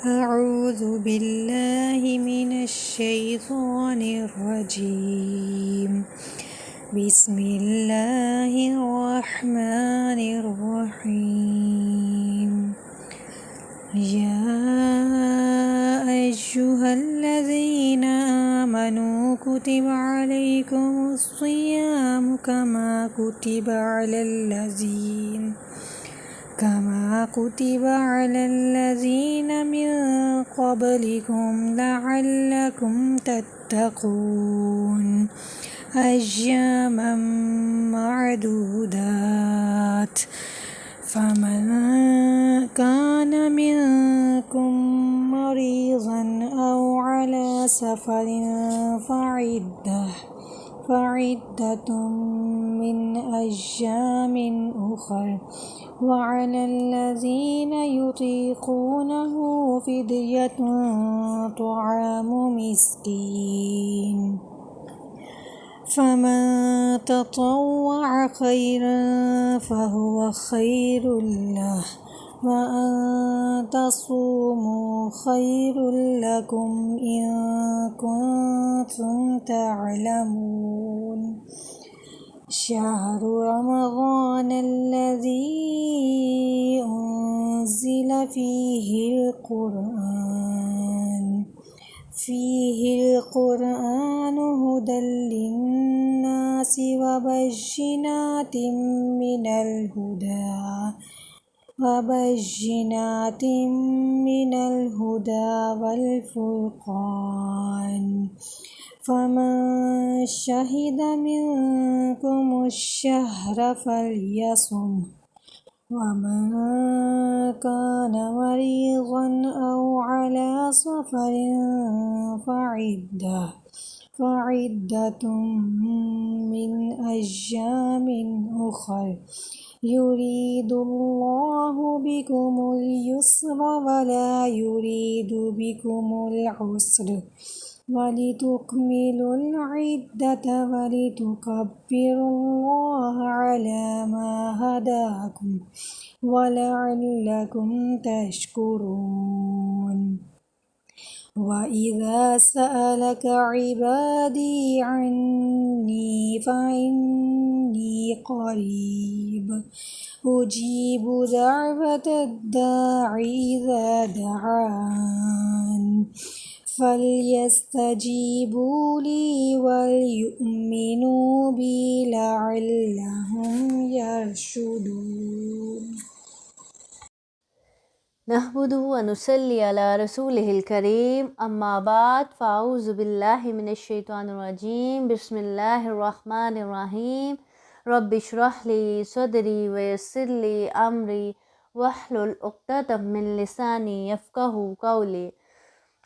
أعوذ بالله من الشيطان الرجيم بسم الله الرحمن الرحيم يا أيها الذين آمنوا كتب عليكم الصيام كما كتب على الذين من قبلكم لعلكم تتقون أياما معدودات فمن كان منكم مريضا أو على سفر فعدة من أيام أخر وعلى الذين يطيقونه فدية طعام مسكين فمن تطوع خيرا فهو خير له وأن تصوموا خير لكم إن كنتم تعلمون شهر رمضان الذي أنزل فيه القرآن هدى للناس وبينات من الهدى والفرقان فمن شهد منكم الشهر فليصم ومن كان مريضا أو على سفر فعدة من أيام أخر يريد الله بكم اليسر ولا يريد بكم العسر ولتكملوا العدة ولتكبروا الله على ما هداكم ولعلكم تشكرون وإذا سألك عبادي عني فإني قريب أجيب دعوة الداع إذا دعان فليستجيبوا لي وليؤمنوا بي لعلهم يرشدون نحمده ونصلي على رسوله الكريم اما بعد فاعوذ باللہ من الشیطان الرجیم بسم اللہ الرحمن الرحیم رب اشرح لی صدری ویسر لی امری واحلل عقدۃ من لسانی یفقہوا قولی۔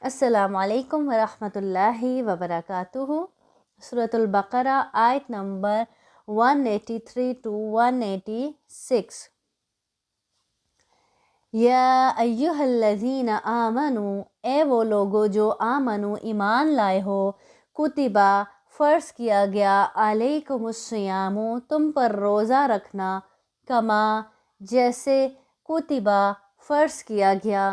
السلام علیکم ورحمۃ اللہ وبرکاتہ۔ سورۃ البقرہ آیت نمبر 183 to 186۔ یا ایہا الذین آمنو، اے وہ لوگو جو آمنو ایمان لائے ہو، کتبہ فرض کیا گیا، علیکم الصیام تم پر روزہ رکھنا، کما جیسے کتبہ فرض کیا گیا،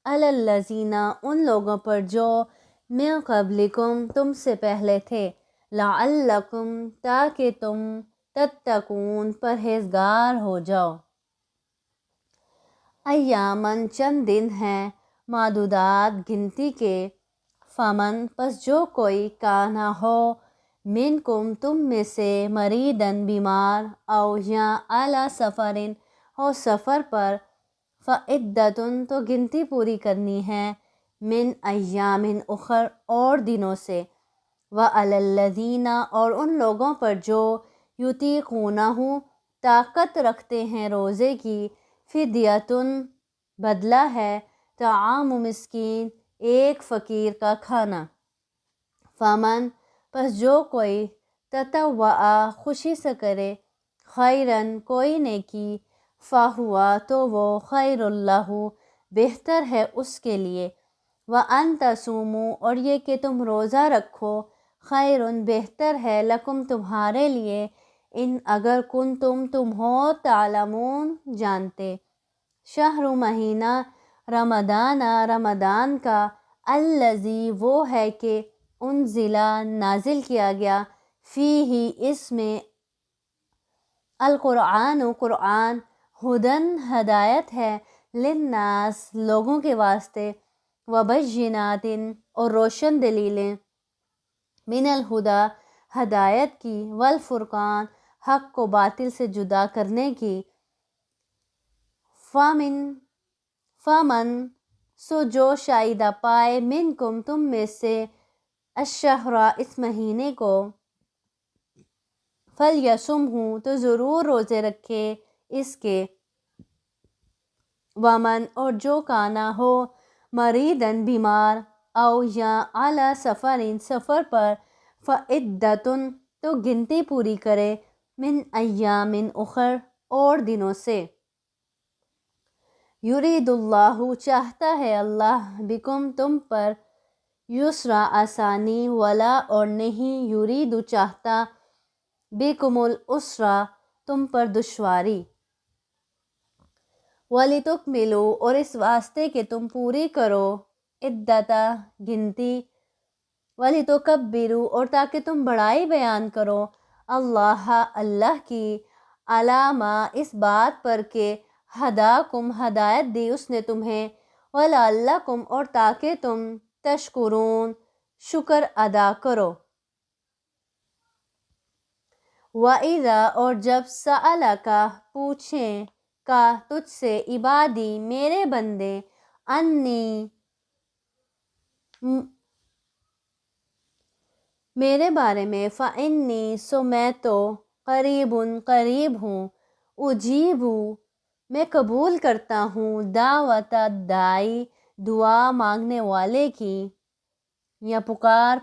علی الذین ان لوگوں پر جو من قبلکم تم سے پہلے تھے، لعلکم تاکہ تم تتقون پرہیزگار ہو جاؤ۔ ایامن چند دن ہیں، معدودات گنتی کے، فمن پس جو کوئی کانا ہو، منکم تم میں سے، مریدن بیمار، او یا اعلی سفرن ہو سفر پر، فعدتن تو گنتی پوری کرنی ہے، من ایامن اخر اور دنوں سے، وعلی الذین اور ان لوگوں پر جو یطیقونہ طاقت رکھتے ہیں روزے کی، فدیتن بدلہ ہے، طعام مسکین ایک فقیر کا کھانا، فمن پس جو کوئی تطوع خوشی سے کرے، خیرن کوئی نیکی، فہوا تو وہ خیر اللہ بہتر ہے اس کے لیے، وَأَن تَصُومُوا اور یہ کہ تم روزہ رکھو، خیرن بہتر ہے، لکم تمہارے لیے، ان اگر کنتم تم ہو، تعلمون جانتے، شہر مہینہ، رمضان رمضان کا، الذی وہ ہے کہ انزلہ نازل کیا گیا، فیہ اس میں، القرآن قرآن، ہدن ہدایت ہے، للناس لوگوں کے واسطے، وبینات اور روشن دلیلیں، من الہدا ہدایت کی، والفرقان حق کو باطل سے جدا کرنے کی، فمن سو جو شائدہ پائے، منکم تم میں سے، الشہر اس مہینے کو، فلیصمہ تو ضرور روزے رکھے اس کے، ومن اور جو کانا ہو، مریدن بیمار، او یا اعلی سفرین سفر پر، فعدتن تو گنتی پوری کرے، من ایام اخر اور دنوں سے، یرید اللہ چاہتا ہے اللہ، بکم تم پر، یسرا آسانی، ولا اور نہیں، یرید چاہتا، بکم العسرا تم پر دشواری، وَلِتُکْمِلُوا اور اس واسطے کہ تم پوری کرو، عدتہ گنتی، وَلِتُکَبِّرُوا اور تاکہ تم بڑائی بیان کرو، اللہ اللہ کی، علامہ اس بات پر کہ ہداکم ہدایت دی اس نے تمہیں، وَلَعَلَّکُمْ اور تاکہ تم تشکرون شکر ادا کرو، وَإِذَا اور جب سَأَلَکَ پوچھیں کا تجھ سے، عبادی میرے بندے، انی میرے بارے میں، فإنی سو میں تو، قریب قریب ہوں، اجیب میں قبول کرتا ہوں، دعوت الداعی دعا مانگنے والے کی یا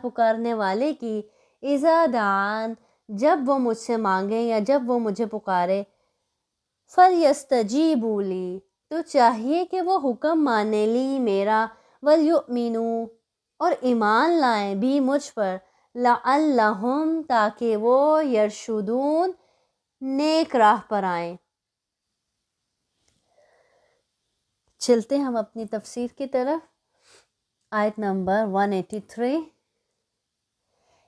پکارنے والے کی، اذا دعان جب وہ مجھ سے مانگے یا جب وہ مجھے پکارے، فَلْيَسْتَجِیبُوا لِی تو چاہیے کہ وہ حکم مانے لی میرا، وَلْيُؤْمِنُوا اور ایمان لائیں بھی مجھ پر، لَعَلَّهُمْ تاکہ وہ، یرشدون نیک راہ پر آئیں۔ چلتے ہم اپنی تفسیر کی طرف، آیت نمبر 183،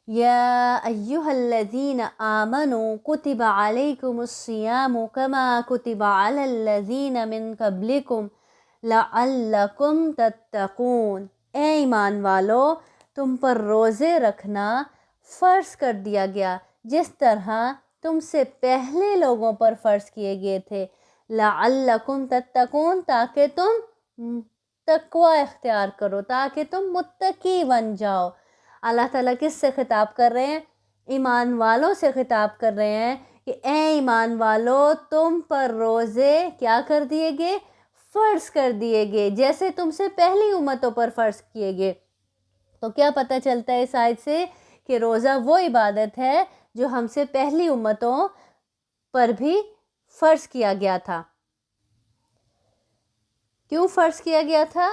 یا ایہا الذین آمنوا کتب علیکم الصیام کما کتب علی الذین من قبلکم لعلکم تتقون، اے ایمان والو تم پر روزے رکھنا فرض کر دیا گیا جس طرح تم سے پہلے لوگوں پر فرض کیے گئے تھے، لعلکم تتقون تاکہ تم تقوی اختیار کرو، تاکہ تم متقی بن جاؤ۔ اللہ تعالیٰ کس سے خطاب کر رہے ہیں؟ ایمان والوں سے خطاب کر رہے ہیں کہ اے ایمان والو تم پر روزے کیا کر دیے گئے؟ فرض کر دیے گئے جیسے تم سے پہلی امتوں پر فرض کیے گئے۔ تو کیا پتہ چلتا ہے اس آیت سے؟ کہ روزہ وہ عبادت ہے جو ہم سے پہلی امتوں پر بھی فرض کیا گیا تھا۔ کیوں فرض کیا گیا تھا؟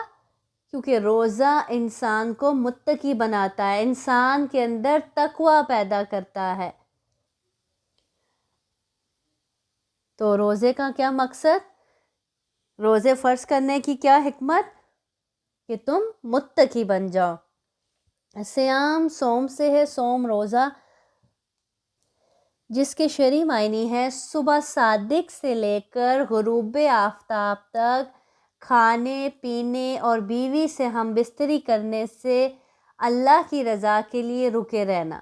کیونکہ روزہ انسان کو متقی بناتا ہے، انسان کے اندر تقوی پیدا کرتا ہے۔ تو روزے کا کیا مقصد؟ روزے فرض کرنے کی کیا حکمت؟ کہ تم متقی بن جاؤ۔ سیام سوم سے ہے، سوم روزہ، جس کے شرعی معنی ہے صبح صادق سے لے کر غروب آفتاب تک کھانے پینے اور بیوی سے ہم بستری کرنے سے اللہ کی رضا کے لیے رکے رہنا۔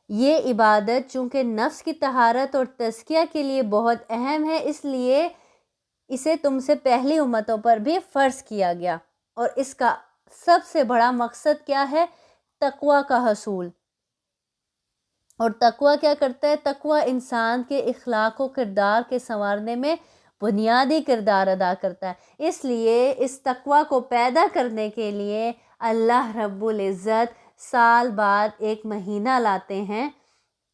یہ عبادت چونکہ نفس کی طہارت اور تزکیہ کے لیے بہت اہم ہے، اس لیے اسے تم سے پہلی امتوں پر بھی فرض کیا گیا، اور اس کا سب سے بڑا مقصد کیا ہے؟ تقوی کا حصول۔ اور تقوی کیا کرتا ہے؟ تقوی انسان کے اخلاق و کردار کے سنوارنے میں بنیادی کردار ادا کرتا ہے۔ اس لیے اس تقوی کو پیدا کرنے کے لیے اللہ رب العزت سال بعد ایک مہینہ لاتے ہیں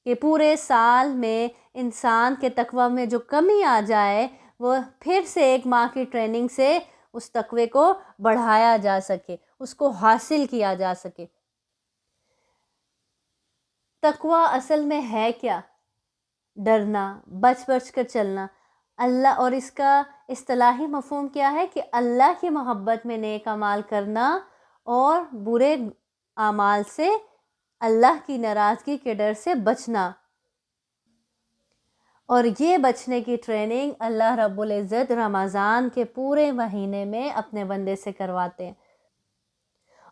کہ پورے سال میں انسان کے تقوی میں جو کمی آ جائے وہ پھر سے ایک ماہ کی ٹریننگ سے اس تقوی کو بڑھایا جا سکے، اس کو حاصل کیا جا سکے۔ تقوی اصل میں ہے کیا؟ ڈرنا، بچ بچ کر چلنا۔ اللہ، اور اس کا اصطلاحی مفہوم کیا ہے کہ اللہ کی محبت میں نیک اعمال کرنا اور برے اعمال سے اللہ کی ناراضگی کے ڈر سے بچنا. اور یہ بچنے کی ٹریننگ اللہ رب العزت رمضان کے پورے مہینے میں اپنے بندے سے کرواتے ہیں.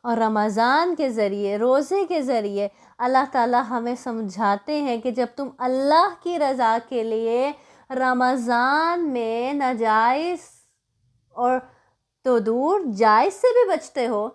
اور رمضان کے ذریعے، روزے کے ذریعے اللہ تعالیٰ ہمیں سمجھاتے ہیں کہ جب تم اللہ کی رضا کے لیے رمضان میں ناجائز اور تو دور جائز سے بھی بچتے ہو.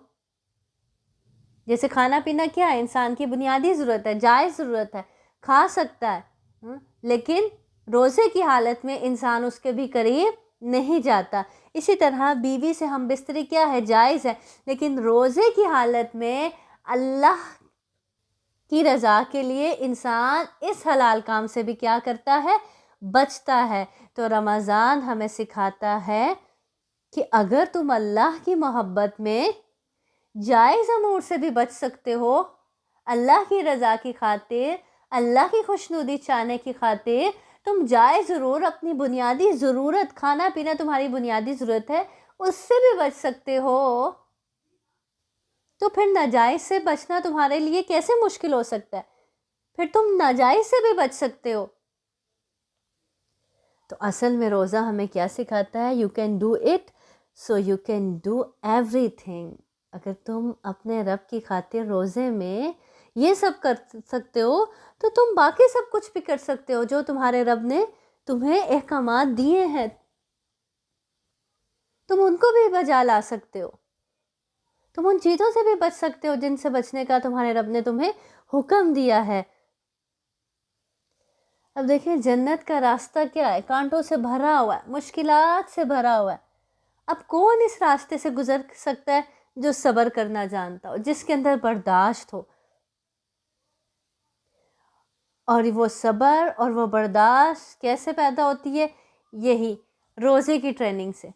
جیسے کھانا پینا کیا ہے؟ انسان کی بنیادی ضرورت ہے، جائز ضرورت ہے، کھا سکتا ہے، لیکن روزے کی حالت میں انسان اس کے بھی قریب نہیں جاتا. اسی طرح بیوی سے ہم بستری کیا ہے؟ جائز ہے، لیکن روزے کی حالت میں اللہ کی رضا کے لیے انسان اس حلال کام سے بھی کیا کرتا ہے؟ بچتا ہے. تو رمضان ہمیں سکھاتا ہے کہ اگر تم اللہ کی محبت میں جائز امور سے بھی بچ سکتے ہو، اللہ کی رضا کی خاطر، اللہ کی خوشنودی چاہنے کی خاطر تم جائز ضرور اپنی بنیادی ضرورت، کھانا پینا تمہاری بنیادی ضرورت ہے، اس سے بھی بچ سکتے ہو، تو پھر ناجائز سے بچنا تمہارے لیے کیسے مشکل ہو سکتا ہے؟ پھر تم ناجائز سے بھی بچ سکتے ہو. تو اصل میں روزہ ہمیں کیا سکھاتا ہے؟ You can do it so you can do every thing. اگر تم اپنے رب کی خاطر روزے میں یہ سب کر سکتے ہو تو تم باقی سب کچھ بھی کر سکتے ہو جو تمہارے رب نے تمہیں احکامات دیے ہیں، تم ان کو بھی بجا لا سکتے ہو. تم ان چیزوں سے بھی بچ سکتے ہو جن سے بچنے کا تمہارے رب نے تمہیں حکم دیا ہے. اب دیکھیں جنت کا راستہ کیا ہے؟ کانٹوں سے بھرا ہوا ہے، مشکلات سے بھرا ہوا ہے. اب کون اس راستے سے گزر سکتا ہے؟ جو صبر کرنا جانتا ہو، جس کے اندر برداشت ہو. اور وہ صبر اور وہ برداشت کیسے پیدا ہوتی ہے؟ یہی روزے کی ٹریننگ سے.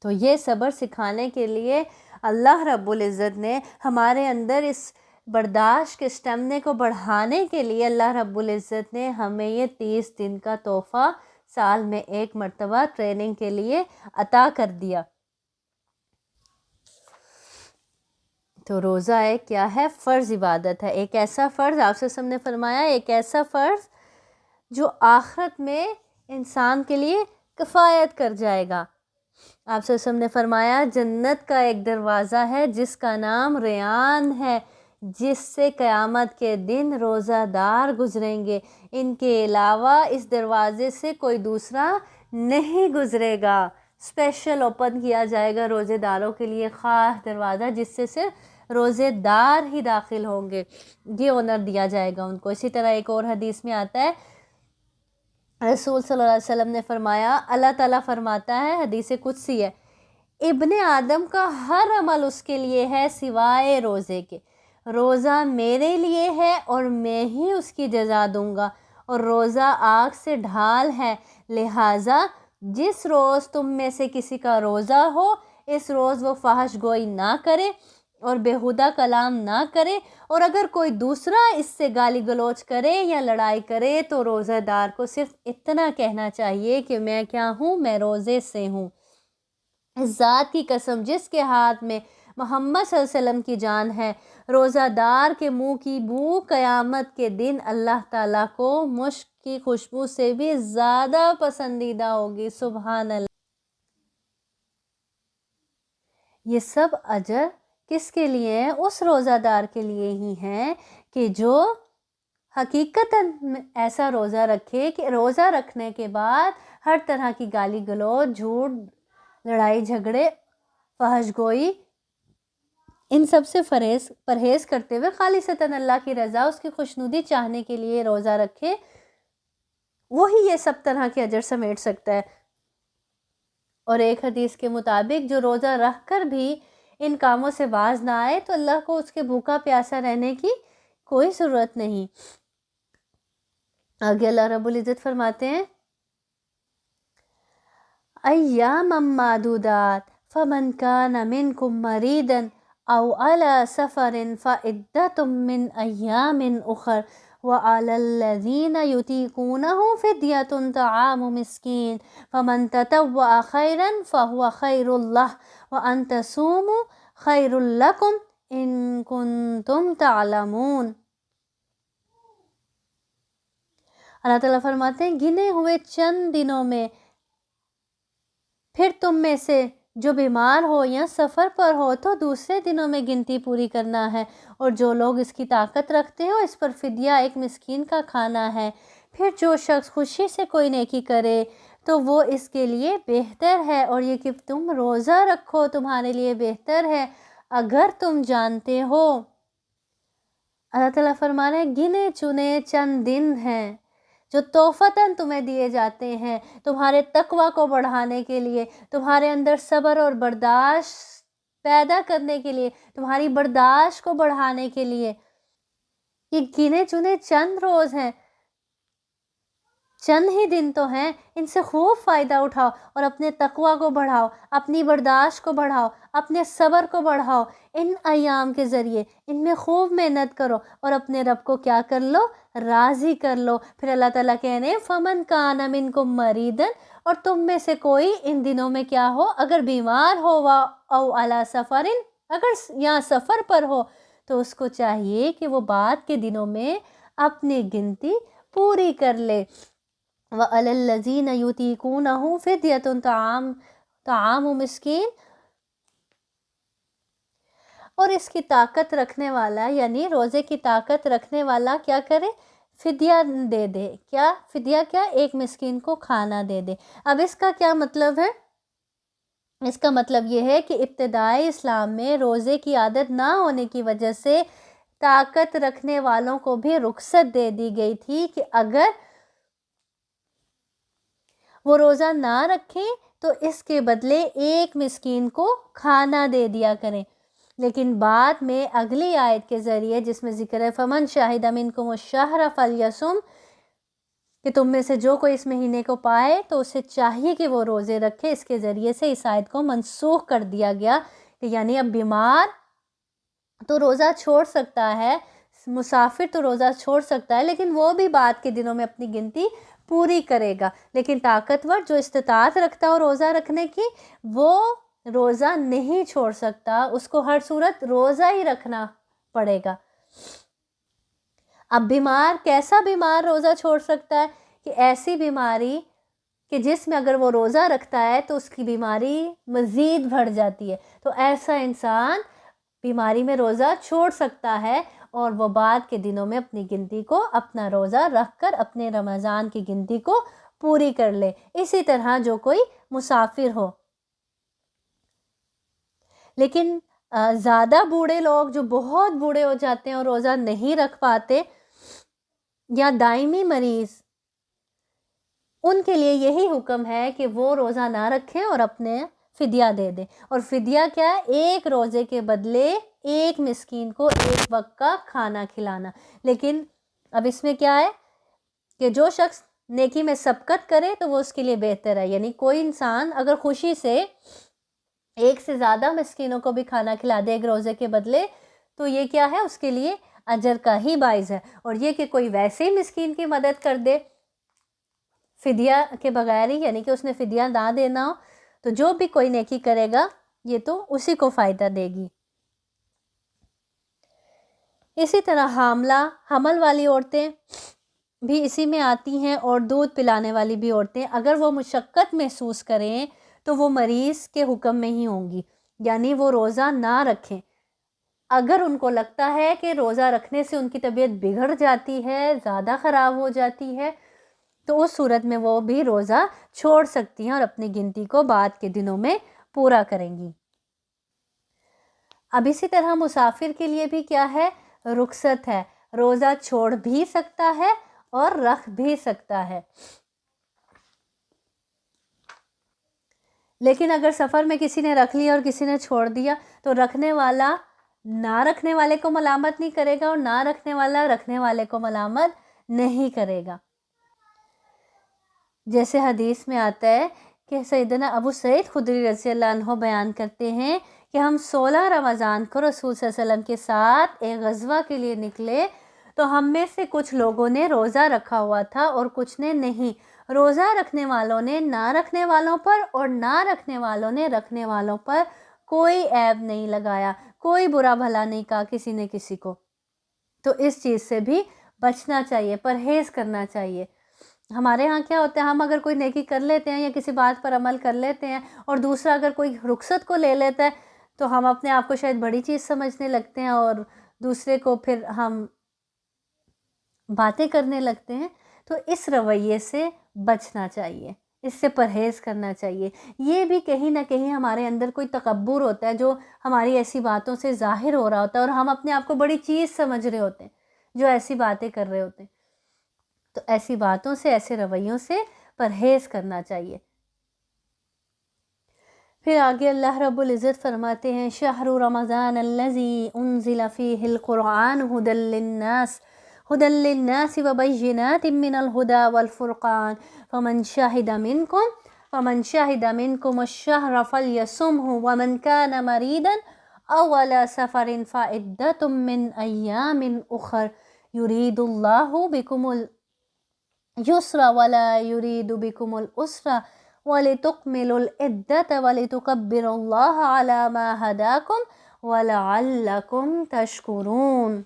تو یہ صبر سکھانے کے لیے اللہ رب العزت نے ہمارے اندر اس برداشت کے اسٹیمنے کو بڑھانے کے لیے اللہ رب العزت نے ہمیں یہ 30 دن کا تحفہ سال میں ایک مرتبہ ٹریننگ کے لیے عطا کر دیا. تو روزہ ایک کیا ہے؟ فرض عبادت ہے. ایک ایسا فرض، آپ سے نے فرمایا، ایک ایسا فرض جو آخرت میں انسان کے لیے کفایت کر جائے گا. آپ سے نے فرمایا جنت کا ایک دروازہ ہے جس کا نام ریان ہے، جس سے قیامت کے دن روزہ دار گزریں گے. ان کے علاوہ اس دروازے سے کوئی دوسرا نہیں گزرے گا. اسپیشل اوپن کیا جائے گا روزے داروں کے لیے خاص دروازہ، جس سے صرف روزے دار ہی داخل ہوں گے. یہ آنر دیا جائے گا ان کو. اسی طرح ایک اور حدیث میں آتا ہے، رسول صلی اللہ علیہ وسلم نے فرمایا، اللہ تعالیٰ فرماتا ہے، حدیث قدسی ہے، ابن آدم کا ہر عمل اس کے لیے ہے سوائے روزے کے. روزہ میرے لیے ہے اور میں ہی اس کی جزا دوں گا، اور روزہ آگ سے ڈھال ہے. لہٰذا جس روز تم میں سے کسی کا روزہ ہو، اس روز وہ فحش گوئی نہ کرے اور بیہودہ کلام نہ کرے، اور اگر کوئی دوسرا اس سے گالی گلوچ کرے یا لڑائی کرے تو روزہ دار کو صرف اتنا کہنا چاہیے کہ میں کیا ہوں؟ میں روزے سے ہوں. اس ذات کی قسم جس کے ہاتھ میں محمد صلی اللہ علیہ وسلم کی جان ہے، روزہ دار کے منہ کی بو قیامت کے دن اللہ تعالیٰ کو مشک کی خوشبو سے بھی زیادہ پسندیدہ ہوگی. سبحان اللہ. یہ سب اجر کس کے لیے ہیں؟ اس روزہ دار کے لیے ہی ہیں کہ جو حقیقتاً ایسا روزہ رکھے کہ روزہ رکھنے کے بعد ہر طرح کی گالی گلوچ، جھوٹ، لڑائی جھگڑے، فحش گوئی، ان سب سے پرہیز کرتے ہوئے خالصتاً اللہ کی رضا، اس کی خوشنودی چاہنے کے لیے روزہ رکھے. وہی یہ سب طرح کے اجر سمیٹ سکتا ہے. اور ایک حدیث کے مطابق جو روزہ رکھ کر بھی ان کاموں سے باز نہ آئے تو اللہ کو اس کے بھوکا پیاسا رہنے کی کوئی ضرورت نہیں. آگے اللہ رب العزت فرماتے ہیں، ایاما معدودات فمن کان منکم مریضا او علی سفر فعدۃ من ایام اخر وَعَلَى الَّذِينَ يُطِيقُونَهُ فِدْيَةٌ طَعَامُ مِسْكِينٍ فَمَنْ تَطَوَّعَ خَيْرًا فَهُوَ خَيْرٌ لَهُ وَأَنْ تَصُومُوا خَيْرٌ لَكُمْ إِن كُنتُمْ تَعْلَمُونَ۔ اللہ تعالیٰ فرماتے ہیں گنے ہوئے چند دنوں میں پھر تم میں سے جو بیمار ہو یا سفر پر ہو تو دوسرے دنوں میں گنتی پوری کرنا ہے، اور جو لوگ اس کی طاقت رکھتے ہو اس پر فدیہ ایک مسکین کا کھانا ہے۔ پھر جو شخص خوشی سے کوئی نیکی کرے تو وہ اس کے لیے بہتر ہے، اور یہ کہ تم روزہ رکھو تمہارے لیے بہتر ہے اگر تم جانتے ہو۔ اللہ تعالیٰ فرما رہے ہیں گنے چنے چند دن ہیں جو توفتاً تمہیں دیے جاتے ہیں تمہارے تقوی کو بڑھانے کے لیے، تمہارے اندر صبر اور برداشت پیدا کرنے کے لیے، تمہاری برداشت کو بڑھانے کے لیے۔ یہ گنے چنے چند روز ہیں، چند ہی دن تو ہیں، ان سے خوب فائدہ اٹھاؤ اور اپنے تقوی کو بڑھاؤ، اپنی برداشت کو بڑھاؤ، اپنے صبر کو بڑھاؤ۔ ان ایام کے ذریعے ان میں خوب محنت کرو اور اپنے رب کو کیا کر لو؟ راضی کر لو۔ پھر اللہ تعالیٰ کہنے فَمَنْ كَانَ مِنْكُمْ مَرِيضًا، اور تم میں سے کوئی ان دنوں میں کیا ہو؟ اگر بیمار ہو او علی سفر، اگر یہاں سفر پر ہو تو اس کو چاہیے کہ وہ بعد کے دنوں میں اپنی گنتی پوری کر لے۔ وَعَلَى الَّذِينَ يُطِيقُونَهُ فِدْيَةٌ طَعَامُ مِسْكِينٍ، اور اس کی طاقت رکھنے والا یعنی روزے کی طاقت رکھنے والا کیا کرے؟ فدیہ دے دے۔ کیا فدیہ؟ کیا؟ ایک مسکین کو کھانا دے دے۔ اب اس کا کیا مطلب ہے؟ اس کا مطلب یہ ہے کہ ابتدائی اسلام میں روزے کی عادت نہ ہونے کی وجہ سے طاقت رکھنے والوں کو بھی رخصت دے دی گئی تھی کہ اگر وہ روزہ نہ رکھیں تو اس کے بدلے ایک مسکین کو کھانا دے دیا کریں۔ لیکن بعد میں اگلی آیت کے ذریعے جس میں ذکر ہے فَمَنْ شَهِدَ مِنْكُمُ الشَّهْرَ فَلْيَصُمْ، کہ تم میں سے جو کوئی اس مہینے کو پائے تو اسے چاہیے کہ وہ روزے رکھے، اس کے ذریعے سے اس آیت کو منسوخ کر دیا گیا کہ یعنی اب بیمار تو روزہ چھوڑ سکتا ہے، مسافر تو روزہ چھوڑ سکتا ہے، لیکن وہ بھی بعد کے دنوں میں اپنی گنتی پوری کرے گا۔ لیکن طاقتور جو استطاعت رکھتا ہو روزہ رکھنے کی وہ روزہ نہیں چھوڑ سکتا، اس کو ہر صورت روزہ ہی رکھنا پڑے گا۔ اب بیمار کیسا بیمار روزہ چھوڑ سکتا ہے؟ کہ ایسی بیماری کہ جس میں اگر وہ روزہ رکھتا ہے تو اس کی بیماری مزید بڑھ جاتی ہے، تو ایسا انسان بیماری میں روزہ چھوڑ سکتا ہے اور وہ بعد کے دنوں میں اپنی گنتی کو اپنا روزہ رکھ کر اپنے رمضان کی گنتی کو پوری کر لے۔ اسی طرح جو کوئی مسافر ہو، لیکن زیادہ بوڑھے لوگ جو بہت بوڑھے ہو جاتے ہیں اور روزہ نہیں رکھ پاتے یا دائمی مریض، ان کے لیے یہی حکم ہے کہ وہ روزہ نہ رکھیں اور اپنے فدیہ دے دیں۔ اور فدیہ کیا ہے؟ ایک روزے کے بدلے ایک مسکین کو ایک وقت کا کھانا کھلانا۔ لیکن اب اس میں کیا ہے کہ جو شخص نیکی میں سبقت کرے تو وہ اس کے لیے بہتر ہے، یعنی کوئی انسان اگر خوشی سے ایک سے زیادہ مسکینوں کو بھی کھانا کھلا دے ایک روزے کے بدلے تو یہ کیا ہے؟ اس کے لیے اجر کا ہی باعث ہے۔ اور یہ کہ کوئی ویسے ہی مسکین کی مدد کر دے فدیہ کے بغیر ہی، یعنی کہ اس نے فدیہ نہ دینا ہو، تو جو بھی کوئی نیکی کرے گا یہ تو اسی کو فائدہ دے گی۔ اسی طرح حمل والی عورتیں بھی اسی میں آتی ہیں، اور دودھ پلانے والی بھی عورتیں اگر وہ مشقت محسوس کریں تو وہ مریض کے حکم میں ہی ہوں گی، یعنی وہ روزہ نہ رکھیں۔ اگر ان کو لگتا ہے کہ روزہ رکھنے سے ان کی طبیعت بگڑ جاتی ہے، زیادہ خراب ہو جاتی ہے، تو اس صورت میں وہ بھی روزہ چھوڑ سکتی ہیں اور اپنی گنتی کو بعد کے دنوں میں پورا کریں گی۔ اب اسی طرح مسافر کے لیے بھی کیا ہے؟ رخصت ہے، روزہ چھوڑ بھی سکتا ہے اور رکھ بھی سکتا ہے۔ لیکن اگر سفر میں کسی نے رکھ لیا اور کسی نے چھوڑ دیا تو رکھنے والا نہ رکھنے والے کو ملامت نہیں کرے گا اور نہ رکھنے والا رکھنے والے کو ملامت نہیں کرے گا۔ جیسے حدیث میں آتا ہے کہ سیدنا ابو سعید خدری رضی اللہ عنہ بیان کرتے ہیں کہ ہم 16 رمضان کو رسول صلی اللہ علیہ وسلم کے ساتھ ایک غزوہ کے لیے نکلے تو ہم میں سے کچھ لوگوں نے روزہ رکھا ہوا تھا اور کچھ نے نہیں. روزہ رکھنے والوں نے نہ رکھنے والوں پر اور نہ رکھنے والوں نے رکھنے والوں پر کوئی عیب نہیں لگایا، کوئی برا بھلا نہیں کہا کسی نے کسی کو. تو اس چیز سے بھی بچنا چاہیے، پرہیز کرنا چاہیے. ہمارے ہاں کیا ہوتا ہے، ہم اگر کوئی نیکی کر لیتے ہیں یا کسی بات پر عمل کر لیتے ہیں اور دوسرا اگر کوئی رخصت کو لے لیتا ہے تو ہم اپنے آپ کو شاید بڑی چیز سمجھنے لگتے ہیں اور دوسرے کو پھر ہم باتیں کرنے لگتے ہیں. تو اس رویے سے بچنا چاہیے، اس سے پرہیز کرنا چاہیے. یہ بھی کہیں نہ کہیں ہمارے اندر کوئی تکبر ہوتا ہے جو ہماری ایسی باتوں سے ظاہر ہو رہا ہوتا ہے اور ہم اپنے آپ کو بڑی چیز سمجھ رہے ہوتے ہیں جو ایسی باتیں کر رہے ہوتے ہیں. تو ایسی باتوں سے، ایسے رویوں سے پرہیز کرنا چاہیے. پھر آگے اللہ رب العزت فرماتے ہیں شہر رمضان الذی انزل فیہ القرآن ہدی للناس وبینات من الہدی والفرقان فمن شہد منکم الشہر فلیصمہ ومن کان مریدا او علی سفر فعدۃ من ایام اخر یرید اللہ بکم اليسر ولا یرید بکم العسر وَلِتُكْمِلُوا الْعِدَّةَ وَلِتُكَبِّرُوا اللَّهَ عَلَى مَا هَدَاكُمْ وَلَعَلَّكُمْ تَشْكُرُونَ.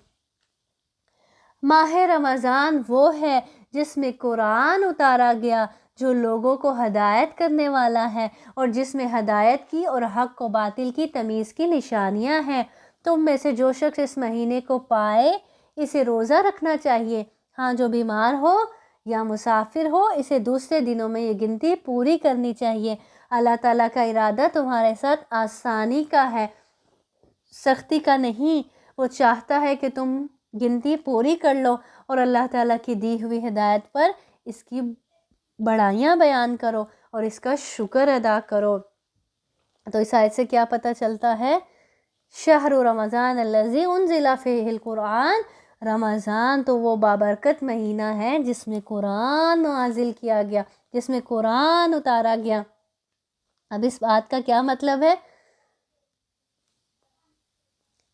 ماہ رمضان وہ ہے جس میں قرآن اتارا گیا جو لوگوں کو ہدایت کرنے والا ہے اور جس میں ہدایت کی اور حق و باطل کی تمیز کی نشانیاں ہیں. تم میں سے جو شخص اس مہینے کو پائے اسے روزہ رکھنا چاہیے. ہاں جو بیمار ہو یا مسافر ہو اسے دوسرے دنوں میں یہ گنتی پوری کرنی چاہیے. اللہ تعالیٰ کا ارادہ تمہارے ساتھ آسانی کا ہے، سختی کا نہیں. وہ چاہتا ہے کہ تم گنتی پوری کر لو اور اللہ تعالیٰ کی دی ہوئی ہدایت پر اس کی بڑائیاں بیان کرو اور اس کا شکر ادا کرو. تو اس آیت سے کیا پتہ چلتا ہے؟ شہر رمضان الذی انزل فیہ القرآن، رمضان تو وہ بابرکت مہینہ ہے جس میں قرآن نازل کیا گیا، جس میں قرآن اتارا گیا. اب اس بات کا کیا مطلب ہے؟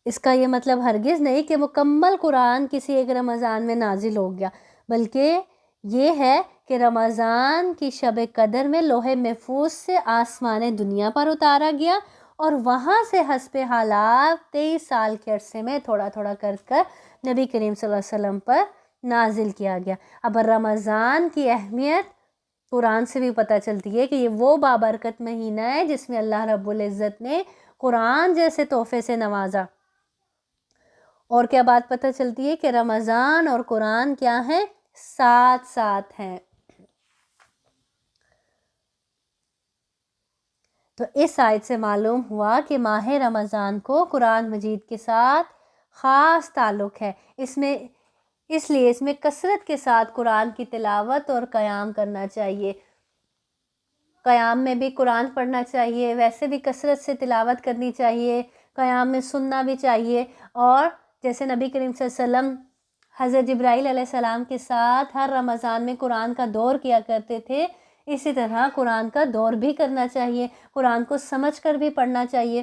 اس کا یہ مطلب ہرگز نہیں کہ مکمل قرآن کسی ایک رمضان میں نازل ہو گیا، بلکہ یہ ہے کہ رمضان کی شب قدر میں لوح محفوظ سے آسمان دنیا پر اتارا گیا اور وہاں سے حسب حالات 23 سال کے عرصے میں تھوڑا تھوڑا کر نبی کریم صلی اللہ علیہ وسلم پر نازل کیا گیا. اب رمضان کی اہمیت قرآن سے بھی پتہ چلتی ہے کہ یہ وہ بابرکت مہینہ ہے جس میں اللہ رب العزت نے قرآن جیسے تحفے سے نوازا. اور کیا بات پتہ چلتی ہے کہ رمضان اور قرآن کیا ہیں؟ ساتھ ساتھ ہیں. تو اس آیت سے معلوم ہوا کہ ماہ رمضان کو قرآن مجید کے ساتھ خاص تعلق ہے. اس لیے اس میں کثرت کے ساتھ قرآن کی تلاوت اور قیام کرنا چاہیے. قیام میں بھی قرآن پڑھنا چاہیے، ویسے بھی کثرت سے تلاوت کرنی چاہیے، قیام میں سننا بھی چاہیے. اور جیسے نبی کریم صلی اللہ علیہ وسلم حضرت جبرائیل علیہ السلام کے ساتھ ہر رمضان میں قرآن کا دور کیا کرتے تھے، اسی طرح قرآن کا دور بھی کرنا چاہیے، قرآن کو سمجھ کر بھی پڑھنا چاہیے.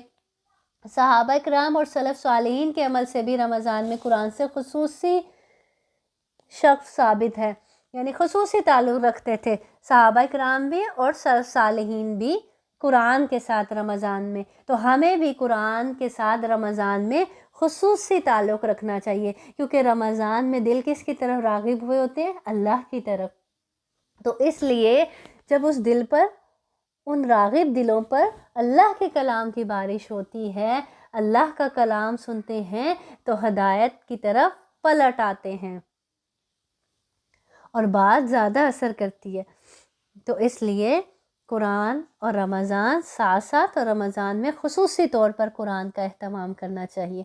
صحابہ کرام اور سلف صالحین کے عمل سے بھی رمضان میں قرآن سے خصوصی شخص ثابت ہے، یعنی خصوصی تعلق رکھتے تھے صحابہ کرام بھی اور سلف صالحین بھی قرآن کے ساتھ رمضان میں. تو ہمیں بھی قرآن کے ساتھ رمضان میں خصوصی تعلق رکھنا چاہیے، کیونکہ رمضان میں دل کس کی طرف راغب ہوئے ہوتے ہیں؟ اللہ کی طرف. تو اس لیے جب اس دل پر، ان راغب دلوں پر اللہ کے کلام کی بارش ہوتی ہے، اللہ کا کلام سنتے ہیں تو ہدایت کی طرف پلٹ آتے ہیں اور بات زیادہ اثر کرتی ہے. تو اس لیے قرآن اور رمضان ساتھ ساتھ، اور رمضان میں خصوصی طور پر قرآن کا اہتمام کرنا چاہیے.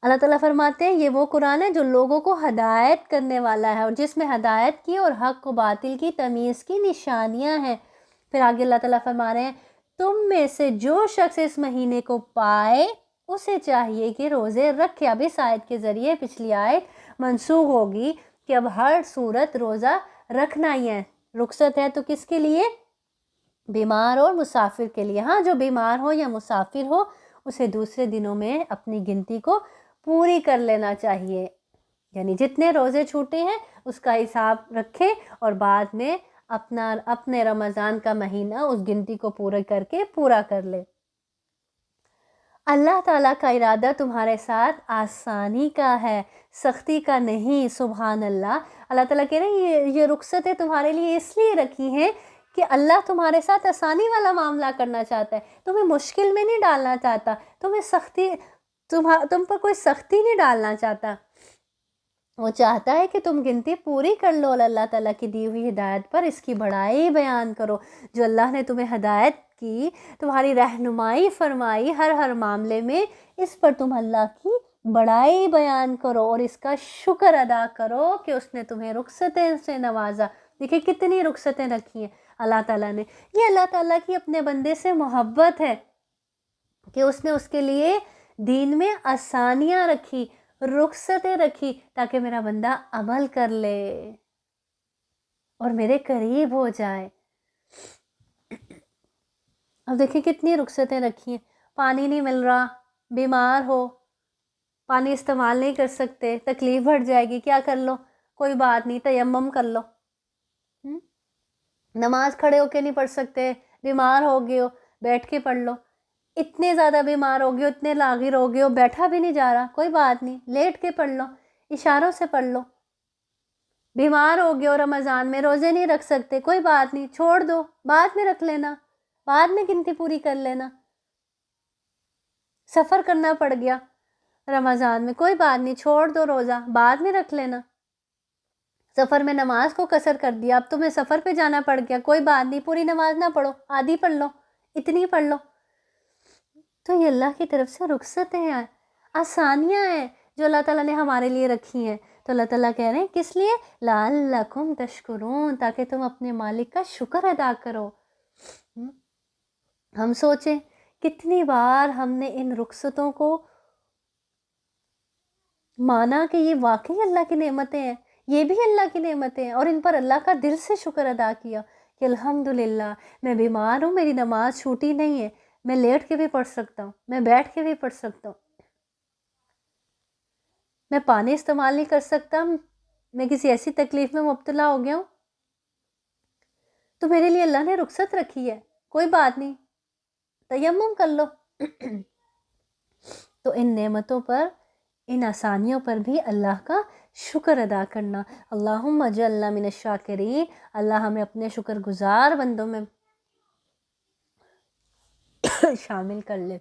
اللہ تعالیٰ فرماتے ہیں یہ وہ قرآن ہے جو لوگوں کو ہدایت کرنے والا ہے اور جس میں ہدایت کی اور حق و باطل کی تمیز کی نشانیاں ہیں. پھر آگے اللہ تعالیٰ فرما رہے ہیں تم میں سے جو شخص اس مہینے کو پائے اسے چاہیے کہ روزے رکھے. اب اس آیت کے ذریعے پچھلی آیت منسوخ ہوگی کہ اب ہر صورت روزہ رکھنا ہی ہے. رخصت ہے تو کس کے لیے؟ بیمار اور مسافر کے لیے. ہاں جو بیمار ہو یا مسافر ہو اسے دوسرے دنوں میں اپنی گنتی کو پوری کر لینا چاہیے. یعنی جتنے روزے چھوٹے ہیں اس کا حساب رکھے اور بعد میں اپنے رمضان کا مہینہ اس گنتی کو پورا کر کے پورا کر لے۔ اللہ تعالیٰ کا ارادہ تمہارے ساتھ آسانی کا ہے، سختی کا نہیں۔ سبحان اللہ۔ اللہ تعالیٰ کہہ رہے ہیں یہ رخصتیں تمہارے لیے اس لیے رکھی ہیں کہ اللہ تمہارے ساتھ آسانی والا معاملہ کرنا چاہتا ہے، تمہیں مشکل میں نہیں ڈالنا چاہتا، تم پر کوئی سختی نہیں ڈالنا چاہتا۔ وہ چاہتا ہے کہ تم گنتی پوری کر لو، اللہ تعالیٰ کی دی ہوئی ہدایت پر اس کی بڑائی بیان کرو۔ جو اللہ نے تمہیں ہدایت کی، تمہاری رہنمائی فرمائی ہر معاملے میں، اس پر تم اللہ کی بڑائی بیان کرو اور اس کا شکر ادا کرو کہ اس نے تمہیں رخصتیں سے نوازا۔ دیکھیں کتنی رخصتیں رکھی ہیں اللہ تعالیٰ نے۔ یہ اللہ تعالیٰ کی اپنے بندے سے محبت ہے کہ اس نے اس کے لیے دین میں آسانیاں رکھی، رخصتیں رکھی، تاکہ میرا بندہ عمل کر لے اور میرے قریب ہو جائے۔ اب دیکھیں کتنی رخصتیں رکھی ہیں۔ پانی نہیں مل رہا، بیمار ہو، پانی استعمال نہیں کر سکتے، تکلیف بڑھ جائے گی، کیا کر لو؟ کوئی بات نہیں، تیمم کر لو۔ نماز کھڑے ہو کے نہیں پڑھ سکتے، بیمار ہو گئے ہو، بیٹھ کے پڑھ لو۔ اتنے زیادہ بیمار ہو گئے ہو، اتنے لاغر ہو گئے ہو، بیٹھا بھی نہیں جا رہا، کوئی بات نہیں، لیٹ کے پڑھ لو، اشاروں سے پڑھ لو۔ بیمار ہو گئے ہو، رمضان میں روزے نہیں رکھ سکتے، کوئی بات نہیں، چھوڑ دو، بعد میں رکھ لینا، بعد میں گنتی پوری کر لینا۔ سفر کرنا پڑ گیا رمضان میں، کوئی بات نہیں، چھوڑ دو روزہ، بعد میں رکھ لینا۔ سفر میں نماز کو قصر کر دیا، اب تمہیں سفر پہ جانا پڑ گیا، کوئی بات نہیں، پوری نماز نہ پڑھو، آدھی پڑھ لو، اتنی پڑھ لو۔ تو یہ اللہ کی طرف سے رخصتیں ہیں، آسانیاں ہیں جو اللہ تعالیٰ نے ہمارے لیے رکھی ہیں۔ تو اللہ تعالیٰ کہہ رہے ہیں کس لیے؟ لعلکم تشکرون، تاکہ تم اپنے مالک کا شکر ادا کرو۔ ہم سوچیں کتنی بار ہم نے ان رخصتوں کو مانا کہ یہ واقعی اللہ کی نعمتیں ہیں، یہ بھی اللہ کی نعمتیں ہیں، اور ان پر اللہ کا دل سے شکر ادا کیا کہ الحمدللہ میں بیمار ہوں، میری نماز چھوٹی نہیں ہے، میں لیٹ کے بھی پڑھ سکتا ہوں، میں بیٹھ کے بھی پڑھ سکتا ہوں، میں پانی استعمال نہیں کر سکتا، میں کسی ایسی تکلیف میں مبتلا ہو گیا ہوں، تو میرے لیے اللہ نے رخصت رکھی ہے، کوئی بات نہیں، تیمم کر لو۔ تو ان نعمتوں پر، ان آسانیوں پر بھی اللہ کا شکر ادا کرنا۔ اللہم اجعلنا من الشاکرین، اللہ ہمیں اپنے شکر گزار بندوں میں شامل کر لے۔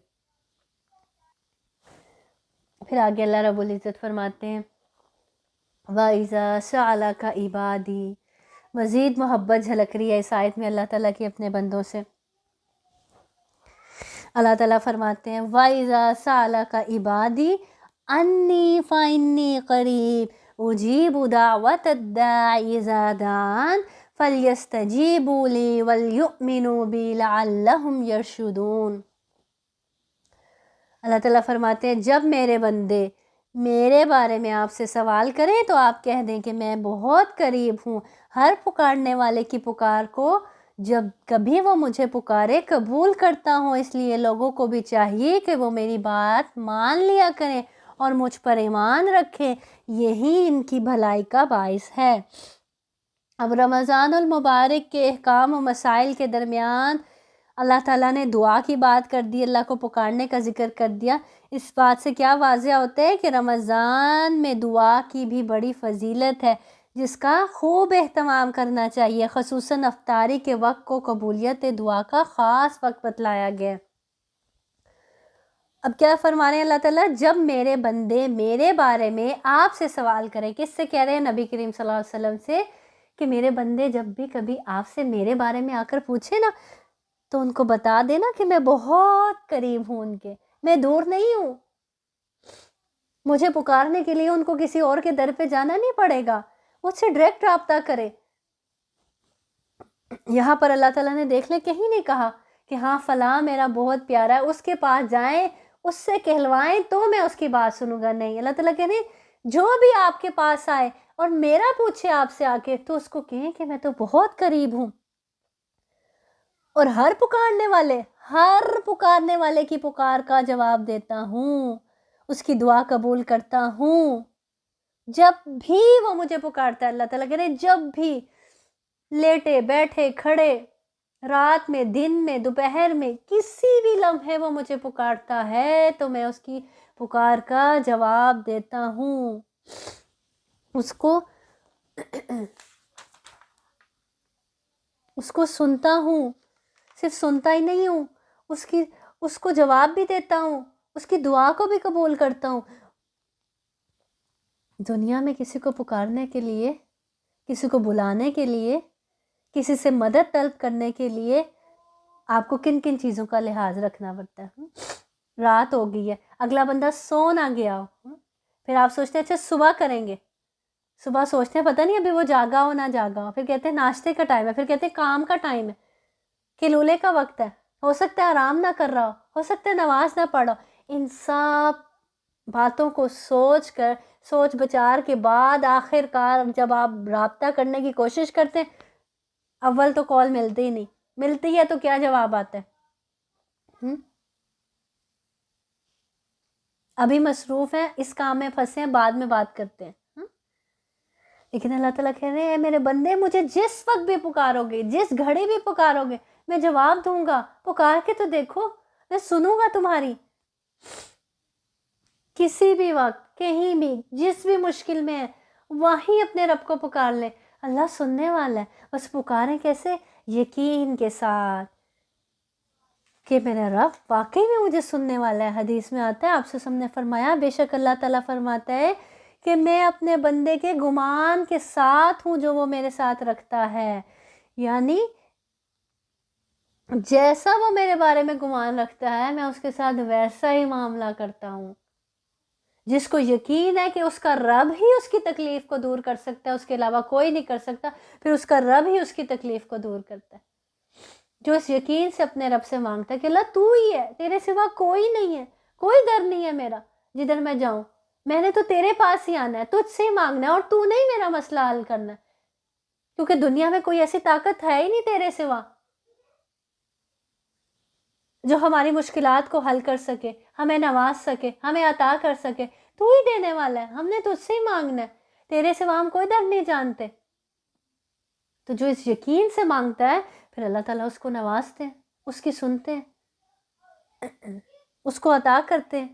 پھر آگے اللہ رب العزت فرماتے ہیں وَإِذَا سَأَلَكَ عِبَادِي، مزید محبت جھلک رہی ہے اس آیت میں اللہ تعالیٰ کی اپنے بندوں سے۔ اللہ تعالیٰ فرماتے ہیں وَإِذَا سَأَلَكَ عِبَادِي أَنِّي فَإِنِّي قَرِيبٌ أُجِيبُ دَعْوَةَ الدَّاعِ إِذَا دَعَانِ فَلْيَسْتَجِيبُوا لِي وَلْيُؤْمِنُوا بِي لَعَلَّهُمْ يَرْشُدُونَ۔ اللہ تعالیٰ فرماتے ہیں جب میرے بندے میرے بارے میں آپ سے سوال کریں تو آپ کہہ دیں کہ میں بہت قریب ہوں، ہر پکارنے والے کی پکار کو جب کبھی وہ مجھے پکارے قبول کرتا ہوں، اس لیے لوگوں کو بھی چاہیے کہ وہ میری بات مان لیا کریں اور مجھ پر ایمان رکھیں، یہی ان کی بھلائی کا باعث ہے۔ اب رمضان المبارک کے احکام و مسائل کے درمیان اللہ تعالیٰ نے دعا کی بات کر دی، اللہ کو پکارنے کا ذکر کر دیا۔ اس بات سے کیا واضح ہوتا ہے کہ رمضان میں دعا کی بھی بڑی فضیلت ہے، جس کا خوب اہتمام کرنا چاہیے، خصوصاً افطاری کے وقت کو قبولیت دعا کا خاص وقت بتلایا گیا۔ اب کیا فرما رہے ہیں اللہ تعالیٰ؟ جب میرے بندے میرے بارے میں آپ سے سوال کریں، کس سے کہہ رہے ہیں؟ نبی کریم صلی اللہ علیہ وسلم سے، کہ میرے بندے جب بھی کبھی آپ سے میرے بارے میں آ کر پوچھے نا تو ان کو بتا دینا کہ میں بہت قریب ہوں ان کے، میں دور نہیں ہوں، مجھے پکارنے کے لیے ان کو کسی اور کے در پہ جانا نہیں پڑے گا، مجھ سے ڈائریکٹ رابطہ کرے۔ یہاں پر اللہ تعالیٰ نے دیکھ لیں کہیں نہیں کہا کہ ہاں فلاں میرا بہت پیارا ہے، اس کے پاس جائیں، اس سے کہلوائیں تو میں اس کی بات سنوں گا، نہیں، اللہ تعالیٰ کہنے جو بھی آپ کے پاس آئے اور میرا پوچھے آپ سے آ کے تو اس کو کہیں کہ میں تو بہت قریب ہوں، اور ہر پکارنے والے کی پکار کا جواب دیتا ہوں، اس کی دعا قبول کرتا ہوں۔ جب بھی وہ مجھے پکارتا ہے، اللہ تعالیٰ کہہ رہے ہیں جب بھی، لیٹے بیٹھے کھڑے، رات میں، دن میں، دوپہر میں، کسی بھی لمحے وہ مجھے پکارتا ہے تو میں اس کی پکار کا جواب دیتا ہوں، اس کو سنتا ہوں، صرف سنتا ہی نہیں ہوں، اس کو جواب بھی دیتا ہوں، اس کی دعا کو بھی قبول کرتا ہوں۔ دنیا میں کسی کو پکارنے کے لیے، کسی کو بلانے کے لیے، کسی سے مدد طلب کرنے کے لیے آپ کو کن کن چیزوں کا لحاظ رکھنا پڑتا ہے؟ رات ہو گئی ہے، اگلا بندہ سو نہ گیا ہو، پھر آپ سوچتے ہیں اچھا صبح کریں گے، صبح سوچتے ہیں پتہ نہیں ابھی وہ جاگا ہو نہ جاگا ہو، پھر کہتے ہیں ناشتے کا ٹائم ہے، پھر کہتے ہیں کام کا ٹائم ہے، کلولے کا وقت ہے، ہو سکتا ہے آرام نہ کر رہا ہو سکتا ہے نماز نہ پڑھا ہو۔ ان سب باتوں کو سوچ بچار کے بعد آخر کار جب آپ رابطہ کرنے کی کوشش کرتے ہیں، اول تو کال ملتی ہی نہیں، ملتی ہے تو کیا جواب آتا ہے؟ ابھی مصروف ہیں، اس کام میں پھنسے ہیں، بعد میں بات کرتے ہیں۔ لیکن اللہ تعالیٰ کہہ رہے ہیں میرے بندے مجھے جس وقت بھی پکارو گے، جس گھڑی بھی پکارو گے، میں جواب دوں گا، پکار کے تو دیکھو، میں سنوں گا تمہاری، کسی بھی وقت، کہیں بھی، جس بھی مشکل میں ہے وہیں اپنے رب کو پکار لے، اللہ سننے والا ہے، بس پکاریں کیسے؟ یقین کے ساتھ کہ میرا رب واقعی میں مجھے سننے والا ہے۔ حدیث میں آتا ہے، آپ سے نے فرمایا بے شک اللہ تعالیٰ فرماتا ہے کہ میں اپنے بندے کے گمان کے ساتھ ہوں جو وہ میرے ساتھ رکھتا ہے، یعنی جیسا وہ میرے بارے میں گمان رکھتا ہے میں اس کے ساتھ ویسا ہی معاملہ کرتا ہوں۔ جس کو یقین ہے کہ اس کا رب ہی اس کی تکلیف کو دور کر سکتا ہے، اس کے علاوہ کوئی نہیں کر سکتا، پھر اس کا رب ہی اس کی تکلیف کو دور کرتا ہے۔ جو اس یقین سے اپنے رب سے مانگتا ہے کہ اللہ تو ہی ہے، تیرے سوا کوئی نہیں ہے، کوئی ڈر نہیں ہے میرا، جدھر میں جاؤں میں نے تو تیرے پاس ہی آنا ہے، تجھ سے ہی مانگنا ہے، اور تو نہیں میرا مسئلہ حل کرنا ہے، کیونکہ دنیا میں کوئی ایسی طاقت ہے ہی نہیں تیرے سوا جو ہماری مشکلات کو حل کر سکے، ہمیں نواز سکے، ہمیں عطا کر سکے، تو ہی دینے والا ہے، ہم نے تجھ سے ہی مانگنا ہے، تیرے سوا ہم کوئی ڈر نہیں جانتے۔ تو جو اس یقین سے مانگتا ہے پھر اللہ تعالیٰ اس کو نوازتے ہیں، اس کی سنتے ہیں، اس کو عطا کرتے ہیں۔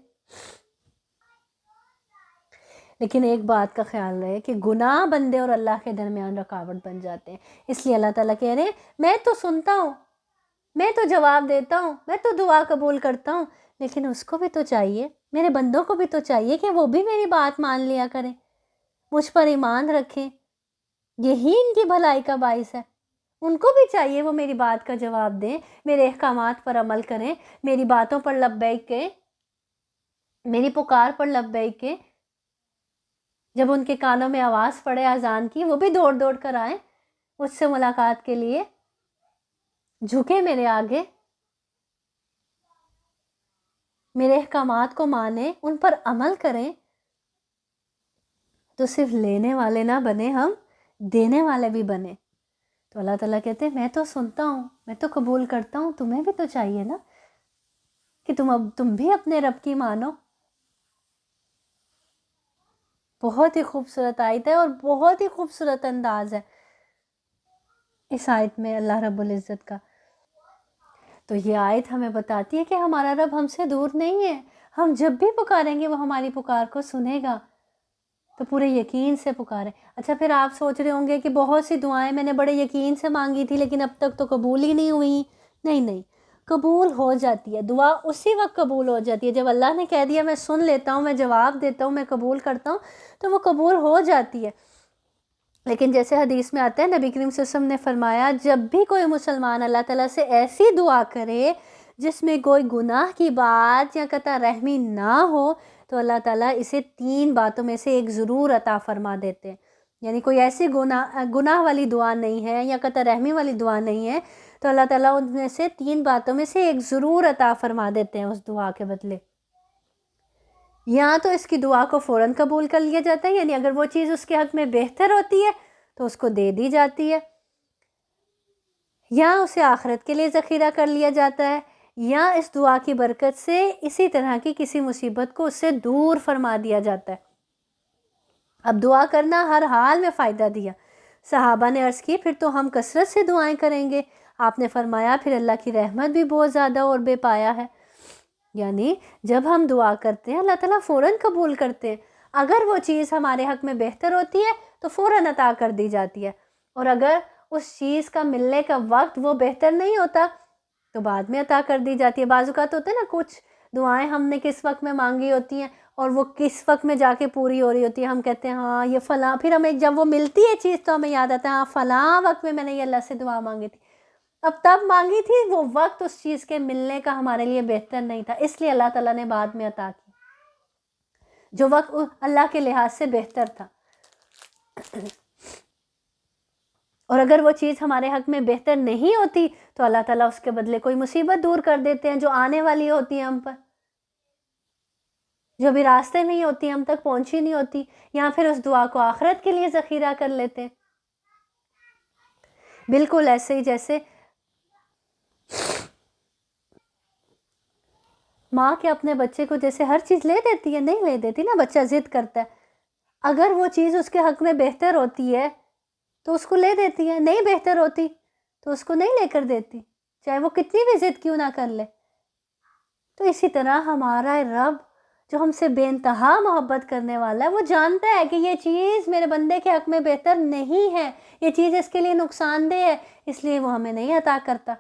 لیکن ایک بات کا خیال رہے کہ گناہ بندے اور اللہ کے درمیان رکاوٹ بن جاتے ہیں، اس لیے اللہ تعالیٰ کہہ رہے ہیں میں تو سنتا ہوں، میں تو جواب دیتا ہوں، میں تو دعا قبول کرتا ہوں، لیکن اس کو بھی تو چاہیے، میرے بندوں کو بھی تو چاہیے کہ وہ بھی میری بات مان لیا کریں، مجھ پر ایمان رکھیں، یہی ان کی بھلائی کا باعث ہے۔ ان کو بھی چاہیے وہ میری بات کا جواب دیں، میرے احکامات پر عمل کریں، میری باتوں پر لبیک کہیں، میری پکار پر لبیک کہیں، جب ان کے کانوں میں آواز پڑے اذان کی وہ بھی دوڑ دوڑ کر آئیں مجھ سے ملاقات کے لیے، جھکے میرے آگے، میرے احکامات کو مانیں، ان پر عمل کریں، تو صرف لینے والے نہ بنے، ہم دینے والے بھی بنے۔ تو اللہ تعالیٰ کہتے ہیں میں تو سنتا ہوں، میں تو قبول کرتا ہوں، تمہیں بھی تو چاہیے نا کہ تم بھی اپنے رب کی مانو۔ بہت ہی خوبصورت آیت ہے اور بہت ہی خوبصورت انداز ہے اس آیت میں اللہ رب العزت کا۔ تو یہ آیت ہمیں بتاتی ہے کہ ہمارا رب ہم سے دور نہیں ہے، ہم جب بھی پکاریں گے وہ ہماری پکار کو سنے گا، تو پورے یقین سے پکاریں۔ اچھا پھر آپ سوچ رہے ہوں گے کہ بہت سی دعائیں میں نے بڑے یقین سے مانگی تھی لیکن اب تک تو قبول ہی نہیں ہوئی۔ نہیں، قبول ہو جاتی ہے دعا، اسی وقت قبول ہو جاتی ہے جب اللہ نے کہہ دیا میں سن لیتا ہوں، میں جواب دیتا ہوں، میں قبول کرتا ہوں، تو وہ قبول ہو جاتی ہے۔ لیکن جیسے حدیث میں آتا ہے نبی کریم صلی اللہ علیہ وسلم نے فرمایا جب بھی کوئی مسلمان اللہ تعالیٰ سے ایسی دعا کرے جس میں کوئی گناہ کی بات یا قطع رحمی نہ ہو تو اللہ تعالیٰ اسے 3 باتوں میں سے ایک ضرور عطا فرما دیتے ہیں، یعنی کوئی ایسی گناہ والی دعا نہیں ہے یا قطع رحمی والی دعا نہیں ہے تو اللہ تعالیٰ ان میں سے 3 باتوں میں سے ایک ضرور عطا فرما دیتے ہیں اس دعا کے بدلے۔ یا تو اس کی دعا کو فوراً قبول کر لیا جاتا ہے، یعنی اگر وہ چیز اس کے حق میں بہتر ہوتی ہے تو اس کو دے دی جاتی ہے، یا اسے آخرت کے لیے ذخیرہ کر لیا جاتا ہے، یا اس دعا کی برکت سے اسی طرح کی کسی مصیبت کو اس سے دور فرما دیا جاتا ہے۔ اب دعا کرنا ہر حال میں فائدہ دیا۔ صحابہ نے عرض کی پھر تو ہم کثرت سے دعائیں کریں گے۔ آپ نے فرمایا پھر اللہ کی رحمت بھی بہت زیادہ اور بے پایا ہے، یعنی جب ہم دعا کرتے ہیں اللہ تعالیٰ فوراً قبول کرتے ہیں۔ اگر وہ چیز ہمارے حق میں بہتر ہوتی ہے تو فوراً عطا کر دی جاتی ہے، اور اگر اس چیز کا ملنے کا وقت وہ بہتر نہیں ہوتا تو بعد میں عطا کر دی جاتی ہے۔ بعض اوقات ہوتے ہیں نا کچھ دعائیں ہم نے کس وقت میں مانگی ہوتی ہیں اور وہ کس وقت میں جا کے پوری ہو رہی ہوتی ہے، ہم کہتے ہیں ہاں یہ فلاں، پھر ہمیں جب وہ ملتی ہے چیز تو ہمیں یاد آتا ہے ہاں فلاں وقت میں نے یہ اللہ سے دعا مانگی تھی، اب تب مانگی تھی، وہ وقت اس چیز کے ملنے کا ہمارے لیے بہتر نہیں تھا، اس لیے اللہ تعالیٰ نے بعد میں عطا کی جو وقت اللہ کے لحاظ سے بہتر تھا۔ اور اگر وہ چیز ہمارے حق میں بہتر نہیں ہوتی تو اللہ تعالیٰ اس کے بدلے کوئی مصیبت دور کر دیتے ہیں جو آنے والی ہوتی ہے ہم پر، جو بھی راستے میں ہی ہوتی، ہم تک پہنچی نہیں ہوتی، یا پھر اس دعا کو آخرت کے لیے ذخیرہ کر لیتے ہیں۔ بالکل ایسے ہی جیسے ماں کے اپنے بچے کو جیسے ہر چیز لے دیتی ہے، نہیں لے دیتی نا، بچہ ضد کرتا ہے، اگر وہ چیز اس کے حق میں بہتر ہوتی ہے تو اس کو لے دیتی ہے، نہیں بہتر ہوتی تو اس کو نہیں لے کر دیتی، چاہے وہ کتنی بھی ضد کیوں نہ کر لے۔ تو اسی طرح ہمارا رب جو ہم سے بے انتہا محبت کرنے والا ہے، وہ جانتا ہے کہ یہ چیز میرے بندے کے حق میں بہتر نہیں ہے، یہ چیز اس کے لیے نقصان دہ ہے، اس لیے وہ ہمیں نہیں عطا کرتا،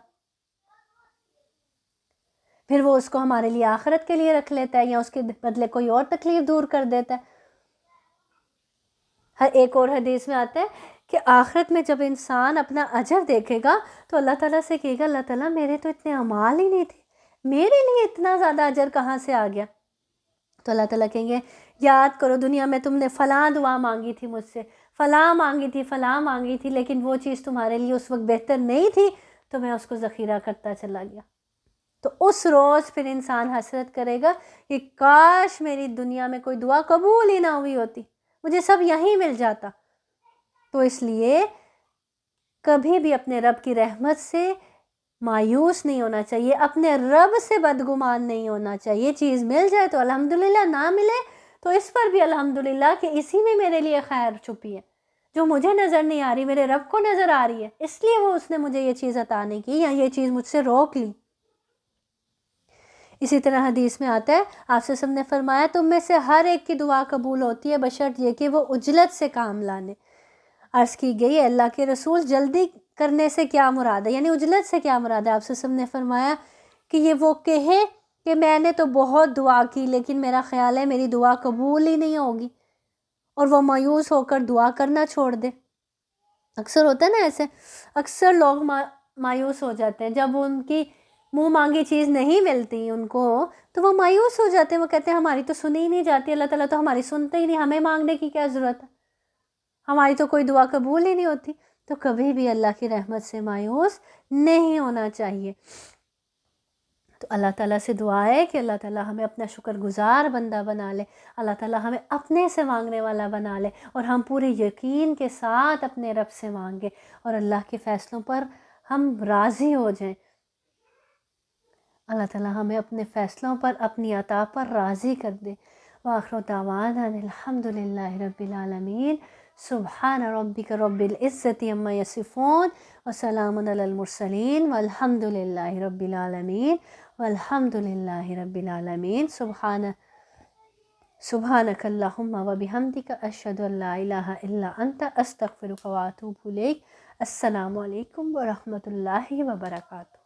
پھر وہ اس کو ہمارے لیے آخرت کے لیے رکھ لیتا ہے یا اس کے بدلے کوئی اور تکلیف دور کر دیتا ہے۔ ہر ایک اور حدیث میں آتا ہے کہ آخرت میں جب انسان اپنا اجر دیکھے گا تو اللہ تعالیٰ سے کہے گا اللہ تعالیٰ میرے تو اتنے اعمال ہی نہیں تھے، میرے لیے اتنا زیادہ اجر کہاں سے آ گیا؟ تو اللہ تعالیٰ کہیں گے یاد کرو دنیا میں تم نے فلاں دعا مانگی تھی مجھ سے، فلاں مانگی تھی، فلاں مانگی تھی، لیکن وہ چیز تمہارے لیے اس وقت بہتر نہیں تھی تو میں اس کو ذخیرہ کرتا چلا گیا۔ تو اس روز پھر انسان حسرت کرے گا کہ کاش میری دنیا میں کوئی دعا قبول ہی نہ ہوئی ہوتی، مجھے سب یہیں مل جاتا۔ تو اس لیے کبھی بھی اپنے رب کی رحمت سے مایوس نہیں ہونا چاہیے، اپنے رب سے بدگمان نہیں ہونا چاہیے، چیز مل جائے تو الحمدللہ، نہ ملے تو اس پر بھی الحمدللہ کہ اسی میں میرے لیے خیر چھپی ہے، جو مجھے نظر نہیں آ رہی میرے رب کو نظر آ رہی ہے، اس لیے وہ اس نے مجھے یہ چیز عطا نہیں کی یا یہ چیز مجھ سے روک لی۔ اسی طرح حدیث میں آتا ہے آپ سے سب نے فرمایا تم میں سے ہر ایک کی دعا قبول ہوتی ہے بشرط یہ کہ وہ عجلت سے کام لانے۔ عرض کی گئی اللہ کے رسول جلدی کرنے سے کیا مراد ہے، یعنی عجلت سے کیا مراد ہے؟ آپ سے سب نے فرمایا کہ یہ وہ کہے کہ میں نے تو بہت دعا کی لیکن میرا خیال ہے میری دعا قبول ہی نہیں ہوگی، اور وہ مایوس ہو کر دعا کرنا چھوڑ دے۔ اکثر ہوتا ہے نا ایسے، اکثر لوگ مایوس ہو جاتے ہیں جب ان کی منہ مانگی چیز نہیں ملتی ان کو تو وہ مایوس ہو جاتے ہیں، وہ کہتے ہیں ہماری تو سنی ہی نہیں جاتی، اللہ تعالیٰ تو ہماری سنتے ہی نہیں، ہمیں مانگنے کی کیا ضرورت ہے، ہماری تو کوئی دعا قبول ہی نہیں ہوتی۔ تو کبھی بھی اللہ کی رحمت سے مایوس نہیں ہونا چاہیے۔ تو اللہ تعالیٰ سے دعا ہے کہ اللہ تعالیٰ ہمیں اپنا شکر گزار بندہ بنا لے، اللہ تعالیٰ ہمیں اپنے سے مانگنے والا بنا لے، اور ہم پورے یقین کے ساتھ اپنے رب سے مانگے اور اللہ کے فیصلوں پر ہم راضی ہو جائیں۔ اللہ تعالیٰ ہمیں اپنے فیصلوں پر، اپنی عطا پر راضی کر دے۔ وآخر دعوانا الحمد للہ رب العالمین، سبحان ربک رب العزت عما یصفون وسلام علی المرسلین والحمد للہ رب العالمین، والحمد للہ رب العالمین۔ سبحانک اللہم وبحمدک، اشہد ان لا الہ الا انت، استغفرک واتوب الیک۔ السلام علیکم ورحمۃ اللہ وبرکاتہ۔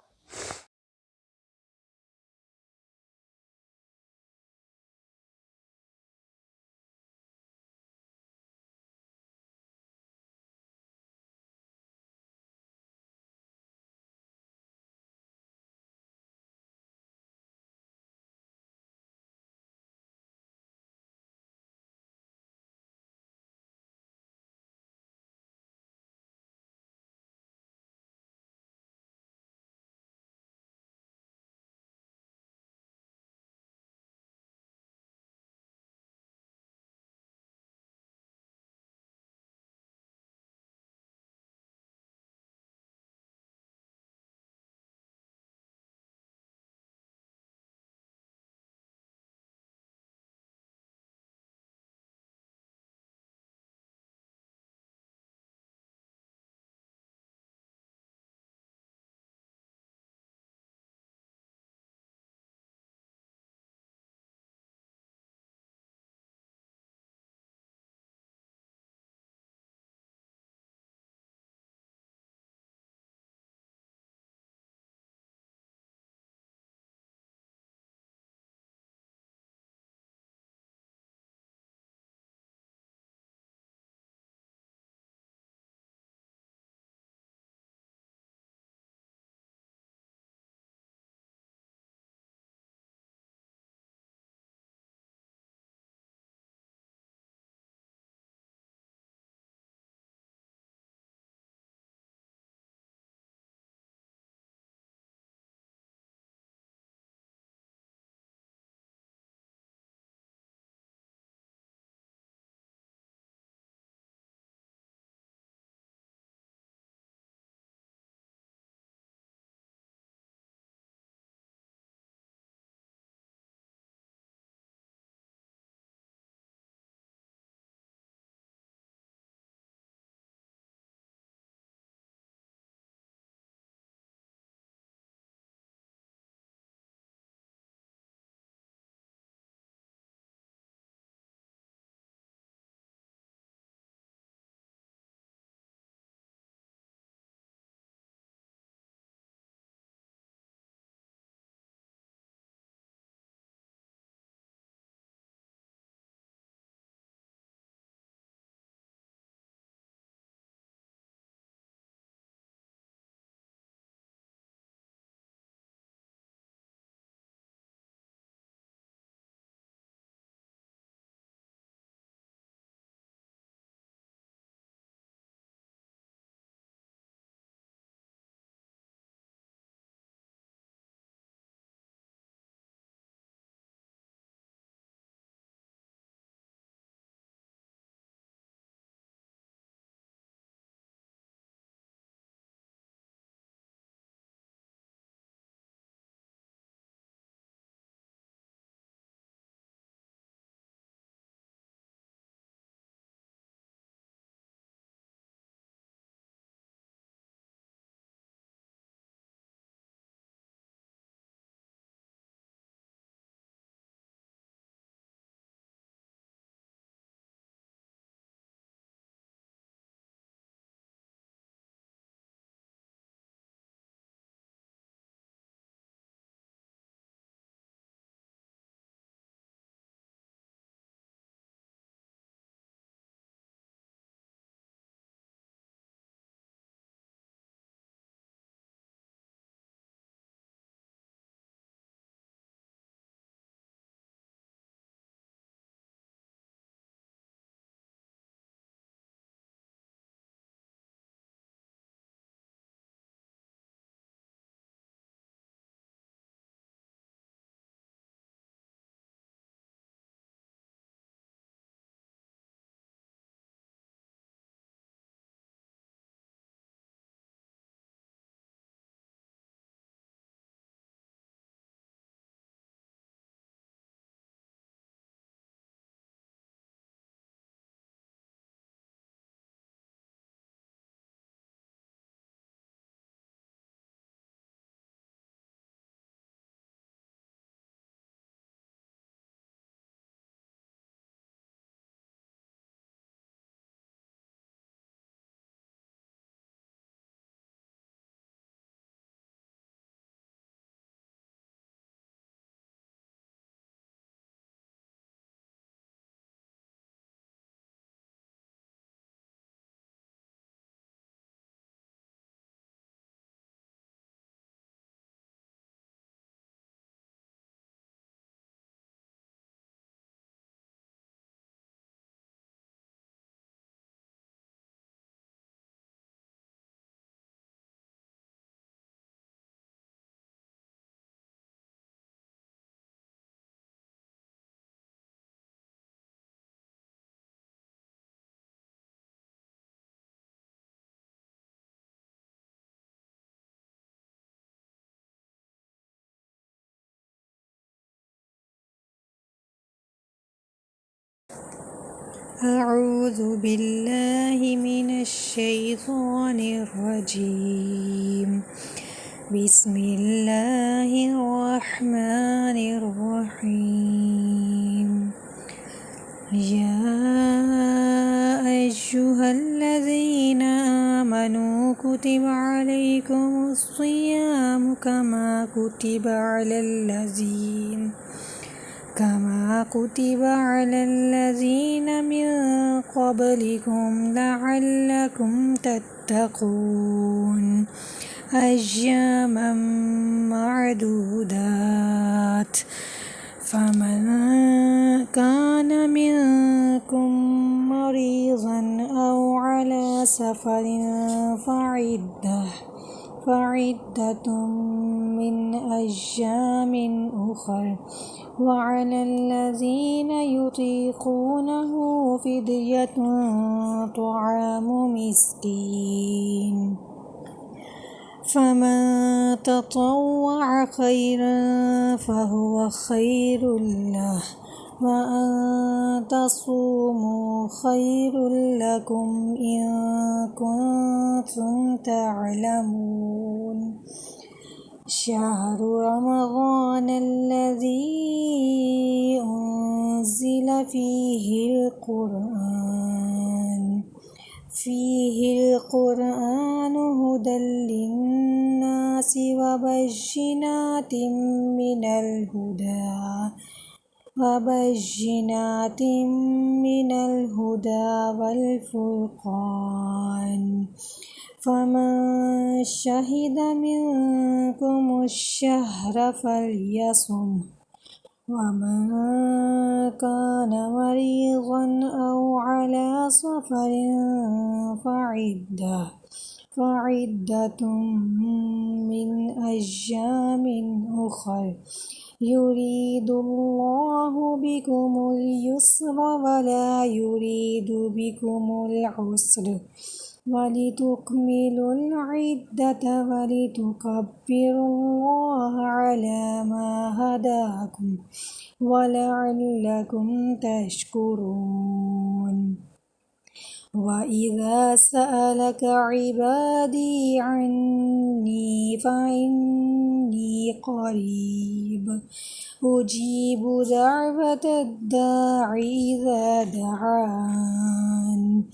أعوذ بالله من الشيطان الرجيم بسم الله الرحمن الرحيم يا أيها الذين آمنوا كتب عليكم الصيام كما كتب على الذين من قبلكم لعلكم تتقون أياما معدودات فمن كان منكم مريضا أو على سفر فعدة من أيام أخر وعلى الذين يطيقونه فدية طعام مسكين فمن تطوع خيرا فهو خير له وأن تصوموا خير لكم إن كنتم تعلمون شهر رمضان الذي أنزل فيه القرآن هدى للناس وبينات من الهدى والفرقان فمن شهد منكم الشهر فليصم ومن كان مريضا أو على سفر فعدة من أيام أخر يريد الله بكم اليسر ولا يريد بكم العسر ولتكملوا العدة ولتكبروا الله على ما هداكم ولعلكم تشكرون وإذا سألك عبادي عني فإني قريب أجيب دعوة الداع إذا دعان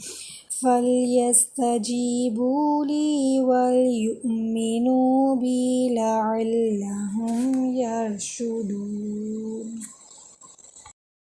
فليستجيبوا لي وليؤمنوا بي لعلهم يرشدون.